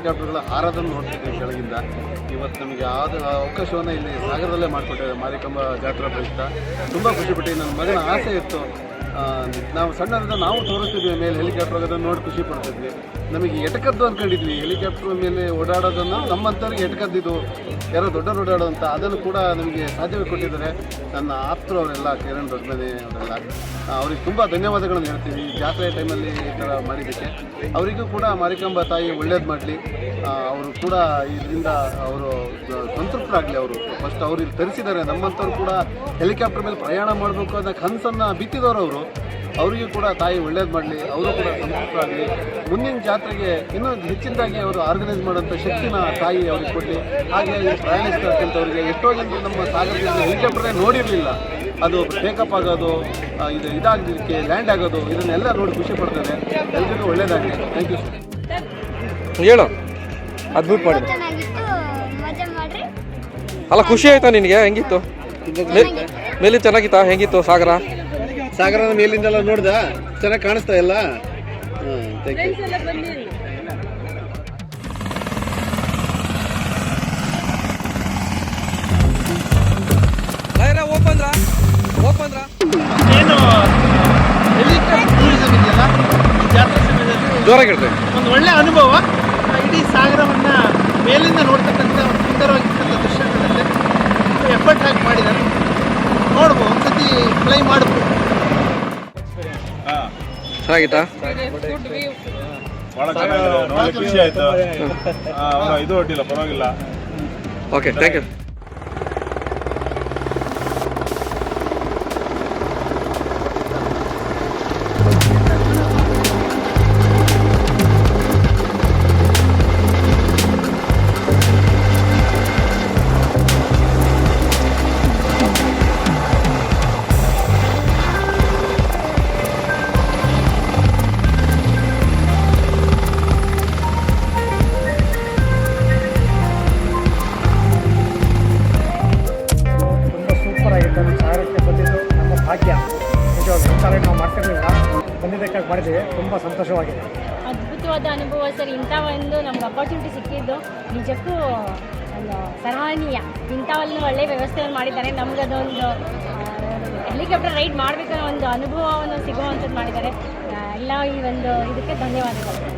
ಹೆಲಿಕಾಪ್ಟರ್ಗಳ ಹಾರೋದನ್ನು ನೋಡ್ತಿದ್ವಿ ಕೆಳಗಿಂದ. ಇವತ್ತು ನಮಗೆ ಅವಕಾಶವನ್ನು ಇಲ್ಲಿ ಸಾಗರದಲ್ಲೇ ಮಾಡಿಕೊಟ್ಟಿದ್ದಾರೆ ಮಾರಿಕಂಬ ಜಾತ್ರಾ ಪ್ರಯುಕ್ತ. ತುಂಬ ಖುಷಿಪಟ್ಟು ನನ್ನ ಮಗನ ಆಸೆ ಇತ್ತು. ನಾವು ಸಣ್ಣದಿಂದ ನಾವು ತೋರಿಸ್ತಿದ್ವಿ ಮೇಲೆ ಹೆಲಿಕಾಪ್ಟರ್ ಹೋಗೋದನ್ನು ನೋಡಿ ಖುಷಿ ಪಡ್ತಿದ್ವಿ. ನಮಗೆ ಎಟಕದ್ದು ಅಂದ್ಕೊಂಡಿದ್ವಿ ಹೆಲಿಕಾಪ್ಟರ್ ಮೇಲೆ ಓಡಾಡೋದನ್ನು ನಮ್ಮಂಥವ್ರಿಗೆ ಎಟಕದ್ದಿದ್ದು ಯಾರೋ ದೊಡ್ಡವರು ಓಡಾಡೋಂಥ ಅದನ್ನು ಕೂಡ ನಮಗೆ ಸಾಧ್ಯವೇ ಕೊಟ್ಟಿದ್ದಾರೆ. ನನ್ನ ಆಪ್ತರು ಅವರೆಲ್ಲ ಕಿರಣ್ ದೊಡ್ಡಮನೆ ಅವರೆಲ್ಲ ಅವ್ರಿಗೆ ತುಂಬ ಧನ್ಯವಾದಗಳನ್ನು ಹೇಳ್ತೀವಿ. ಈ ಜಾತ್ರೆ ಟೈಮಲ್ಲಿ ಈ ಥರ ಮಾಡಿದ್ದಕ್ಕೆ ಅವರಿಗೂ ಕೂಡ ಮಾರಿಕಾಂಬ ತಾಯಿ ಒಳ್ಳೇದು ಮಾಡಲಿ. ಅವರು ಕೂಡ ಇದರಿಂದ ಅವರು ಸಂತೃಪ್ತರಾಗಲಿ. ಅವರು ಫಸ್ಟ್ ಅವ್ರು ಇಲ್ಲಿ ತರಿಸಿದ್ದಾರೆ. ನಮ್ಮಂಥವ್ರು ಕೂಡ ಹೆಲಿಕಾಪ್ಟರ್ ಮೇಲೆ ಪ್ರಯಾಣ ಮಾಡಬೇಕು ಅನ್ನೋ ಕನಸನ್ನು ಬಿತ್ತಿದವರು ಅವರು. ಅವರಿಗೂ ಕೂಡ ತಾಯಿ ಒಳ್ಳೇದು ಮಾಡಲಿ, ಅವರು ಕೂಡ ಸಂತೃಪ್ತರಾಗಲಿ. ಮುಂದಿನ ಜಾತ್ರೆಗೆ ಇನ್ನೂ ಹೆಚ್ಚಿನದಾಗಿ ಅವರು ಆರ್ಗನೈಸ್ ಮಾಡೋಂಥ ಶಕ್ತಿನ ತಾಯಿ ಅವ್ರಿಗೆ ಕೊಡಲಿ. ಹಾಗೆ ಪ್ರಯಾಣಿಸ್ತಕ್ಕಂಥವ್ರಿಗೆ ಎಷ್ಟೋ ಜನರು ನಮ್ಮ ಸಾಗರದಿಂದ ಹೆಲಿಕಾಪ್ಟರೇ ನೋಡಿರಲಿಲ್ಲ, ಅದು ಟೇಕಪ್ ಆಗೋದು, ಇದಾಗಲಿಕ್ಕೆ ಲ್ಯಾಂಡ್ ಆಗೋದು, ಇದನ್ನೆಲ್ಲ ನೋಡಿ ಖುಷಿ ಪಡ್ತಾರೆ. ಎಲ್ರಿಗೂ ಒಳ್ಳೇದಾಗಲಿ. Thank you sir. ಹೇಳು, ಅದ್ಭುತ ಮಾಡಿ. ಅಲ್ಲ, ಖುಷಿ ಆಯ್ತಾ ನಿನಗೆ? ಹೆಂಗಿತ್ತು ಮೇಲೆ? ಚೆನ್ನಾಗಿತ್ತಾ? ಹೆಂಗಿತ್ತು ಸಾಗರ? ಸಾಗರದ ಮೇಲಿಂದೆಲ್ಲ ನೋಡ್ದ? ಚೆನ್ನಾಗಿ ಕಾಣಿಸ್ತಾ ಇಲ್ಲ? Thank you. ಏನು ಹೆಲಿಕಾಪ್ಟರ್ ಟೂರಿಸಂ ಇದೆಯಲ್ಲ ಈ ಜಾತ್ರೆ ಸಮಯದಲ್ಲಿ ಜೋರಾಗಿ ಒಂದು ಒಳ್ಳೆ ಅನುಭವ. ಇಡೀ ಸಾಗರವನ್ನು ಮೇಲಿಂದ ನೋಡ್ತಕ್ಕಂಥ ಒಂದು ಸುಂದರವಾಗಿರ್ತಕ್ಕಂಥ ದೃಶ್ಯಗಳಲ್ಲಿ ಎಫರ್ಟ್ ಹಾಕಿ ಮಾಡಿದ್ದಾರೆ. ನೋಡ್ಬೋದು, ಒಂದ್ಸತಿ ಫ್ಲೈ ಮಾಡ್ಬೋದು. ಚೆನ್ನಾಗಿತ್ತಾ? ಭಾಳ ಚೆನ್ನಾಗಿದೆ, ನೋಡಿ ಖುಷಿ ಆಯ್ತು. ಇದು ಒಡ್ಡಿಲ್ಲ, ಪರವಾಗಿಲ್ಲ. Okay, thank you. ಸಾಗರಕ್ಕೆ ಬಂದಿದ್ದು ನಮ್ಮ ಭಾಗ್ಯ. ನಿಜವಾಗಿ ಒಂದ್ಸಲ ನಾವು ಮಾಡ್ತಿರಲಿಲ್ಲ, ಬಂದಿದ್ದಕ್ಕಾಗಿ ಮಾಡಿದ್ದೀವಿ. ತುಂಬ ಸಂತೋಷವಾಗಿದೆ. ಅದ್ಭುತವಾದ ಅನುಭವ ಸರ್. ಇಂಥ ಒಂದು ನಮ್ಗೆ ಅಪಾರ್ಚುನಿಟಿ ಸಿಕ್ಕಿದ್ದು ನಿಜಕ್ಕೂ ಒಂದು ಸರಾಹನೀಯ. ಇಂಥವನ್ನು ಒಳ್ಳೆಯ ವ್ಯವಸ್ಥೆಯನ್ನು ಮಾಡಿದ್ದಾರೆ. ನಮ್ಗೆ ಅದೊಂದು ಹೆಲಿಕಾಪ್ಟರ್ ರೈಡ್ ಮಾಡಬೇಕನ್ನೋ ಒಂದು ಅನುಭವವನ್ನು ಸಿಗುವಂಥದ್ದು ಮಾಡಿದ್ದಾರೆ. ಎಲ್ಲ ಈ ಒಂದು ಇದಕ್ಕೆ ಧನ್ಯವಾದಗಳು.